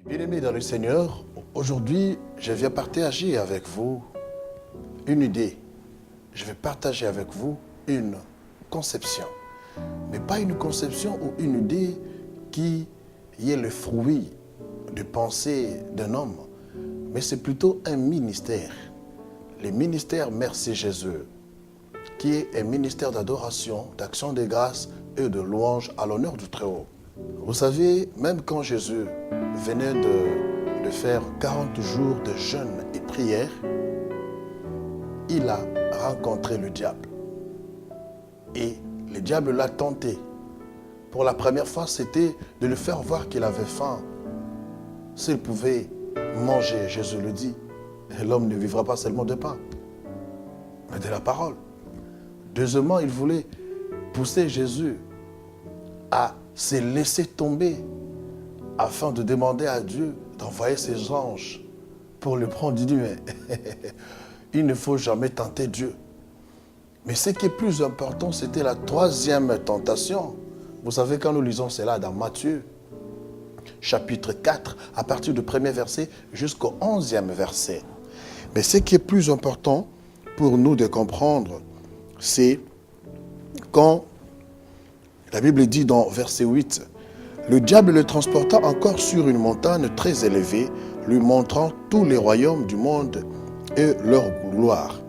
Bien-aimés dans le Seigneur, aujourd'hui, je viens partager avec vous une idée. Je vais partager avec vous une conception. Mais pas une conception ou une idée qui est le fruit de pensée d'un homme, mais c'est plutôt un ministère. Le ministère Merci Jésus, qui est un ministère d'adoration, d'action de grâce et de louange à l'honneur du Très-Haut. Vous savez, même quand Jésus venait de faire 40 jours de jeûne et prière, il a rencontré le diable. Et le diable l'a tenté. Pour la première fois, c'était de le faire voir qu'il avait faim. S'il pouvait manger, Jésus le dit, l'homme ne vivra pas seulement de pain, mais de la parole. Deuxièmement, il voulait pousser Jésus à se laisser tomber afin de demander à Dieu d'envoyer ses anges pour le prendre. Il dit, mais il ne faut jamais tenter Dieu. Mais ce qui est plus important, c'était la troisième tentation. Vous savez, quand nous lisons cela dans Matthieu, chapitre 4, à partir du premier verset jusqu'au 11e verset. Mais ce qui est plus important pour nous de comprendre, c'est quand la Bible dit dans verset 8, « Le diable le transporta encore sur une montagne très élevée, lui montrant tous les royaumes du monde et leur gloire.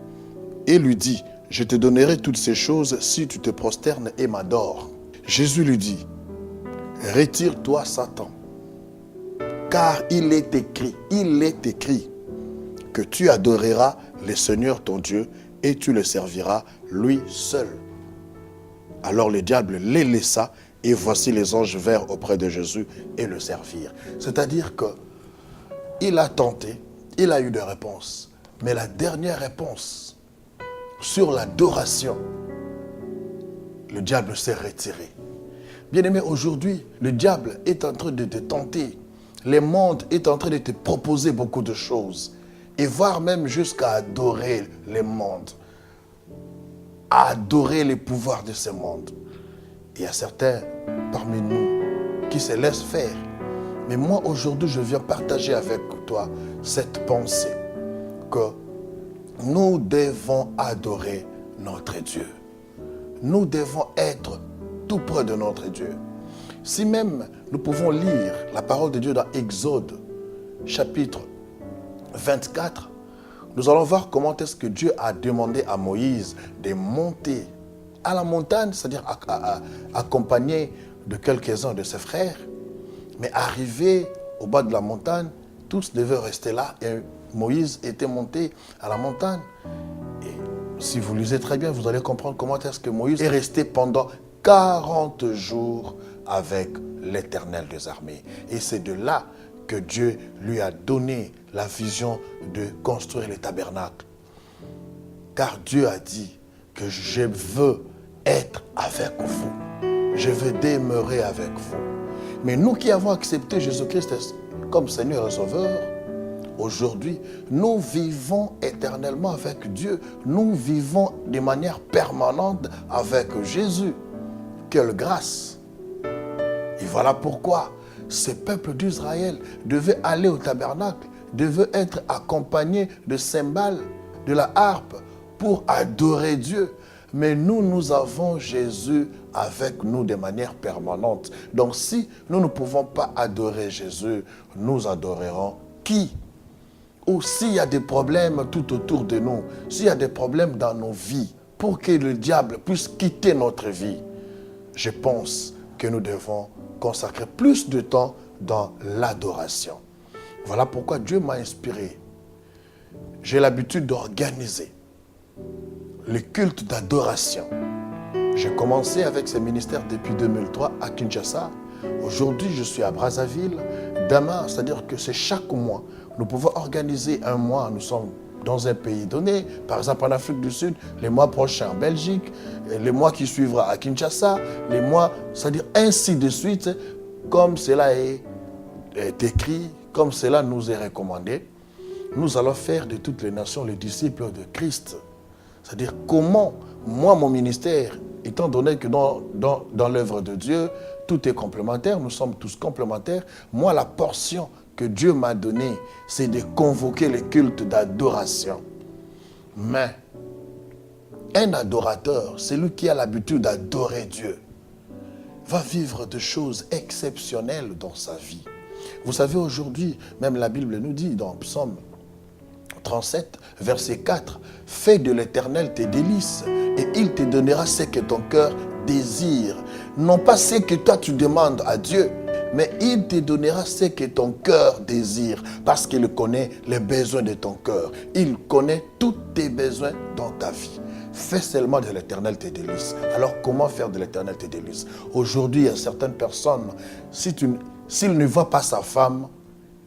Et lui dit, « Je te donnerai toutes ces choses si tu te prosternes et m'adores. » Jésus lui dit, « Retire-toi, Satan, car il est écrit, que tu adoreras le Seigneur ton Dieu et tu le serviras lui seul. » Alors le diable les laissa et voici les anges vinrent auprès de Jésus et le servirent. C'est-à-dire qu'il a tenté, il a eu des réponses. Mais la dernière réponse sur l'adoration, le diable s'est retiré. Bien-aimé, aujourd'hui, le diable est en train de te tenter. Le monde est en train de te proposer beaucoup de choses. Et voire même jusqu'à adorer le monde. À adorer les pouvoirs de ce monde. Il y a certains parmi nous qui se laissent faire. Mais moi, aujourd'hui, je viens partager avec toi cette pensée que nous devons adorer notre Dieu. Nous devons être tout près de notre Dieu. Si même nous pouvons lire la parole de Dieu dans Exode, chapitre 24, nous allons voir comment est-ce que Dieu a demandé à Moïse de monter à la montagne, c'est-à-dire accompagné de quelques-uns de ses frères. Mais arrivé au bas de la montagne, tous devaient rester là et Moïse était monté à la montagne. Et si vous lisez très bien, vous allez comprendre comment est-ce que Moïse est resté pendant 40 jours avec l'Éternel des armées. Et c'est de là que Dieu lui a donné la vision de construire les tabernacles. Car Dieu a dit que je veux être avec vous. Je veux demeurer avec vous. Mais nous qui avons accepté Jésus-Christ comme Seigneur et Sauveur, aujourd'hui, nous vivons éternellement avec Dieu. Nous vivons de manière permanente avec Jésus. Quelle grâce! Et voilà pourquoi ce peuple d'Israël devait aller au tabernacle, devait être accompagné de cymbales, de la harpe, pour adorer Dieu. Mais nous, nous avons Jésus avec nous de manière permanente. Donc si nous ne pouvons pas adorer Jésus, nous adorerons qui? Ou s'il y a des problèmes tout autour de nous, s'il y a des problèmes dans nos vies, pour que le diable puisse quitter notre vie, je pense que nous devons consacrer plus de temps dans l'adoration. Voilà pourquoi Dieu m'a inspiré. J'ai l'habitude d'organiser le culte d'adoration. J'ai commencé avec ce ministère depuis 2003 à Kinshasa. Aujourd'hui, je suis à Brazzaville. Demain, c'est-à-dire que c'est chaque mois. Nous pouvons organiser un mois. Nous sommes dans un pays donné, par exemple en Afrique du Sud, les mois prochains en Belgique, les mois qui suivra à Kinshasa, les mois, c'est-à-dire ainsi de suite, comme cela est écrit, comme cela nous est recommandé. Nous allons faire de toutes les nations les disciples de Christ. C'est-à-dire comment, moi, mon ministère, étant donné que dans l'œuvre de Dieu, tout est complémentaire, nous sommes tous complémentaires, moi, la portion que Dieu m'a donné, c'est de convoquer les cultes d'adoration. Mais un adorateur, c'est lui qui a l'habitude d'adorer Dieu, va vivre de choses exceptionnelles dans sa vie. Vous savez, aujourd'hui, même la Bible nous dit dans Psaume 37, verset 4, « Fais de l'Éternel tes délices, et il te donnera ce que ton cœur désire. » Non pas ce que toi tu demandes à Dieu, mais il te donnera ce que ton cœur désire, parce qu'il connaît les besoins de ton cœur. Il connaît tous tes besoins dans ta vie. Fais seulement de l'Éternel tes délices. Alors comment faire de l'Éternel tes délices? Aujourd'hui, il y a certaines personnes, s'il ne voit pas sa femme,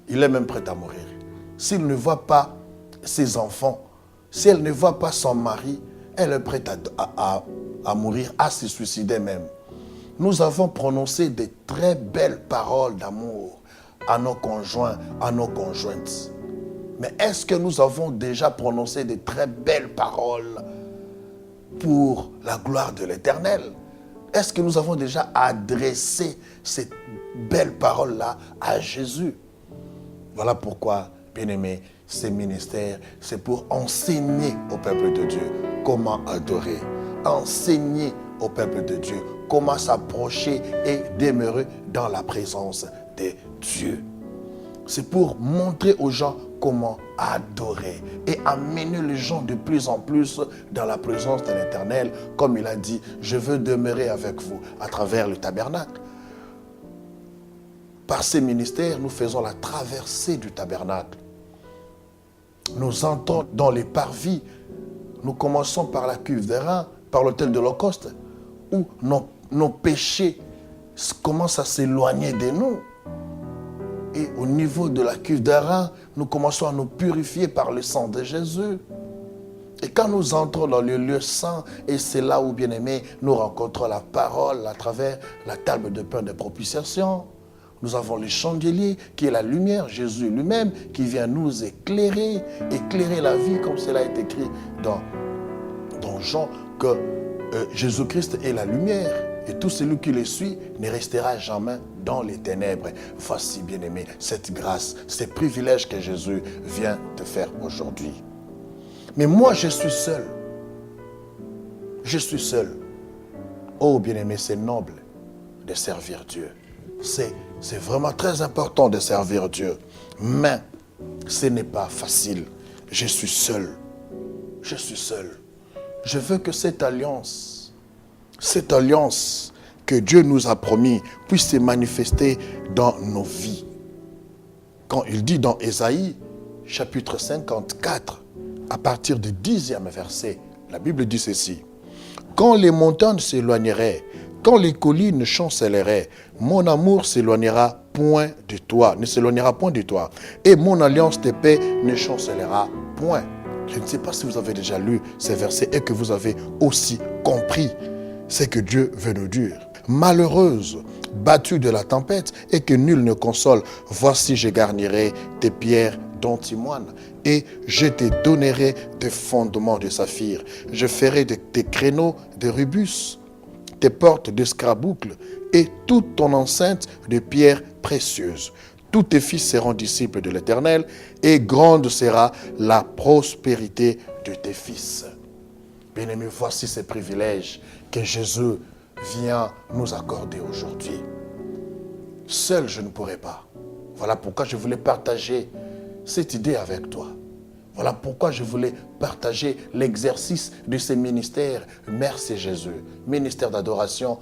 il est même prêt à mourir. S'il ne voit pas ses enfants, si elle ne voit pas son mari, elle est prête à mourir, à se suicider même. Nous avons prononcé de très belles paroles d'amour à nos conjoints, à nos conjointes. Mais est-ce que nous avons déjà prononcé de très belles paroles pour la gloire de l'Éternel? Est-ce que nous avons déjà adressé ces belles paroles-là à Jésus? Voilà pourquoi, bien-aimés, ces ministères, c'est pour enseigner au peuple de Dieu comment adorer, enseigner au peuple de Dieu comment s'approcher et demeurer dans la présence de Dieu. C'est pour montrer aux gens comment adorer et amener les gens de plus en plus dans la présence de l'Éternel. Comme il a dit, je veux demeurer avec vous à travers le tabernacle. Par ces ministères, nous faisons la traversée du tabernacle. Nous entrons dans les parvis. Nous commençons par la cuve d'airain, par l'autel de l'Holocauste, où nos péchés commencent à s'éloigner de nous. Et au niveau de la cuve d'airain, nous commençons à nous purifier par le sang de Jésus. Et quand nous entrons dans le lieu saint, et c'est là où, bien aimé, nous rencontrons la parole à travers la table de pain de propitiation. Nous avons le chandelier qui est la lumière, Jésus lui-même, qui vient nous éclairer, éclairer la vie, comme cela est écrit dans Jean, que Jésus-Christ est la lumière. Et tout celui qui le suit ne restera jamais dans les ténèbres. Voici, bien-aimé, cette grâce, ces privilèges que Jésus vient te faire aujourd'hui. Mais moi, je suis seul. Je suis seul. Oh, bien-aimé, c'est noble de servir Dieu. C'est vraiment très important de servir Dieu. Mais ce n'est pas facile. Je suis seul. Je suis seul. Je veux que cette alliance que Dieu nous a promis puisse se manifester dans nos vies. Quand il dit dans Ésaïe, chapitre 54, à partir du 10e verset, la Bible dit ceci. « Quand les montagnes s'éloigneraient, quand les collines chancelleraient, mon amour s'éloignera point de toi, ne s'éloignera point de toi, et mon alliance de paix ne chancellera point. » Je ne sais pas si vous avez déjà lu ces versets et que vous avez aussi compris ce que Dieu veut nous dire. Malheureuse, battue de la tempête et que nul ne console, voici je garnirai tes pierres d'antimoine et je te donnerai des fondements de saphir. Je ferai de tes créneaux de rubus, tes portes d'escarboucle et toute ton enceinte de pierres précieuses. Tous tes fils seront disciples de l'Éternel et grande sera la prospérité de tes fils. Bien-aimés, voici ces privilèges que Jésus vient nous accorder aujourd'hui. Seul, je ne pourrais pas. Voilà pourquoi je voulais partager cette idée avec toi. Voilà pourquoi je voulais partager l'exercice de ces ministères. Merci Jésus. Ministère d'adoration,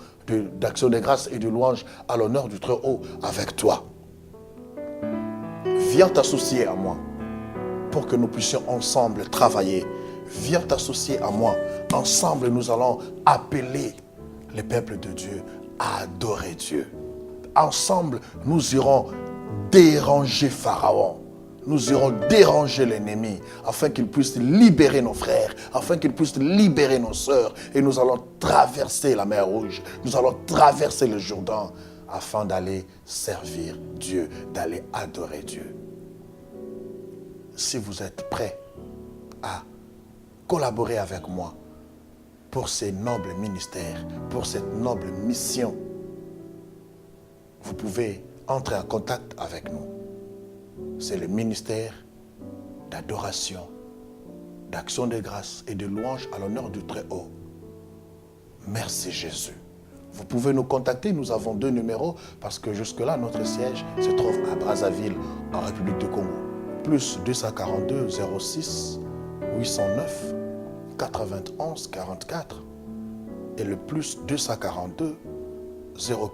d'action de grâce et de louange à l'honneur du Très-Haut avec toi. Viens t'associer à moi pour que nous puissions ensemble travailler. Viens t'associer à moi. Ensemble, nous allons appeler les peuples de Dieu à adorer Dieu. Ensemble, nous irons déranger Pharaon. Nous irons déranger l'ennemi afin qu'il puisse libérer nos frères, afin qu'il puisse libérer nos sœurs. Et nous allons traverser la mer Rouge. Nous allons traverser le Jourdain afin d'aller servir Dieu, d'aller adorer Dieu. Si vous êtes prêts à collaborer avec moi pour ces nobles ministères, pour cette noble mission, vous pouvez entrer en contact avec nous. c'est le ministère d'adoration, d'action de grâce et de louange à l'honneur du Très-Haut. Merci Jésus. Vous pouvez nous contacter, nous avons 2 numéros parce que jusque-là, notre siège se trouve à Brazzaville, en République du Congo. Plus 242 06 809 91 44 et le plus 242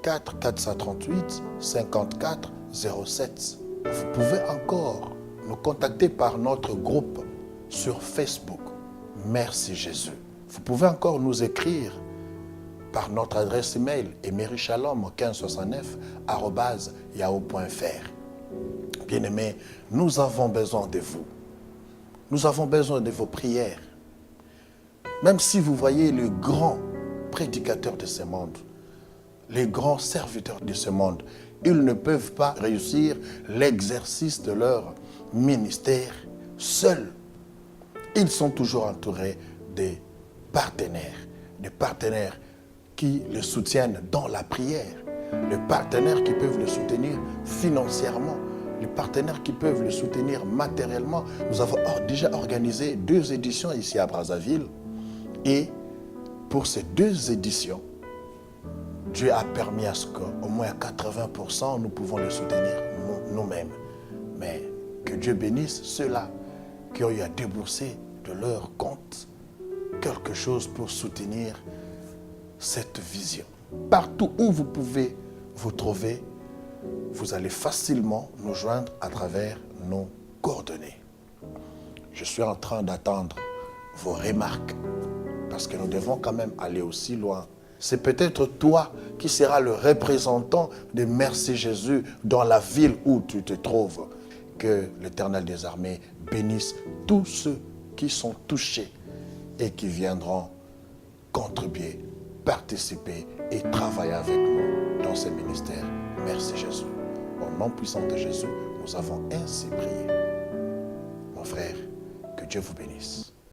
04 438 54 07. Vous pouvez encore nous contacter par notre groupe sur Facebook. Merci Jésus. Vous pouvez encore nous écrire par notre adresse email emerichalom1569@yahoo.fr. Bien-aimés, nous avons besoin de vous. Nous avons besoin de vos prières. Même si vous voyez les grands prédicateurs de ce monde, les grands serviteurs de ce monde, ils ne peuvent pas réussir l'exercice de leur ministère seuls. Ils sont toujours entourés des partenaires qui les soutiennent dans la prière, les partenaires qui peuvent les soutenir financièrement, les partenaires qui peuvent les soutenir matériellement. Nous avons déjà organisé 2 éditions ici à Brazzaville et pour ces 2 éditions, Dieu a permis à ce qu'au moins à 80%, nous pouvons les soutenir nous-mêmes. Mais que Dieu bénisse ceux-là qui ont eu à débourser de leur compte quelque chose pour soutenir cette vision. Partout où vous pouvez vous trouver, vous allez facilement nous joindre à travers nos coordonnées. Je suis en train d'attendre vos remarques parce que nous devons quand même aller aussi loin. C'est peut-être toi qui seras le représentant de Merci Jésus dans la ville où tu te trouves. Que l'Éternel des armées bénisse tous ceux qui sont touchés et qui viendront contribuer, participer et travailler avec nous dans ce ministère. Merci Jésus. Au nom puissant de Jésus, nous avons ainsi prié. Mon frère, que Dieu vous bénisse.